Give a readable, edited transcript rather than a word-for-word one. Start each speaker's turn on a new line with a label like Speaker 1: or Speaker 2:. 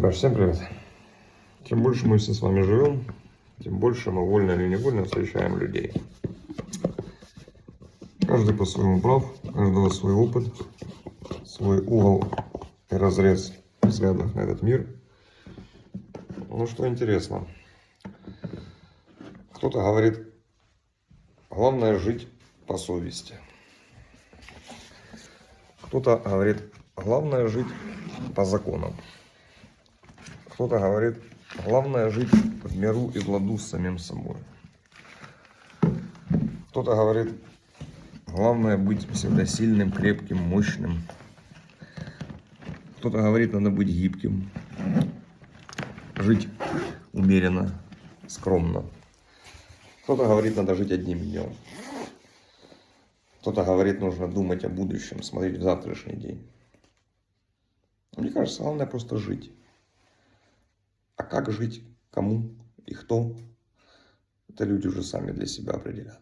Speaker 1: Ребят, всем привет. Чем больше мы все с вами живем, тем больше мы вольно или невольно встречаем людей. Каждый по-своему прав, у каждого свой опыт, свой угол и разрез взглядов на этот мир. Ну что интересно, кто-то говорит, главное жить по совести. Кто-то говорит, главное жить по законам. Кто-то говорит, главное жить в миру и в ладу с самим собой. Кто-то говорит, главное быть всегда сильным, крепким, мощным. Кто-то говорит, надо быть гибким, жить умеренно, скромно. Кто-то говорит, надо жить одним днем. Кто-то говорит, нужно думать о будущем, смотреть в завтрашний день. Мне кажется, главное просто жить. А как жить, кому и кто, это люди уже сами для себя определят.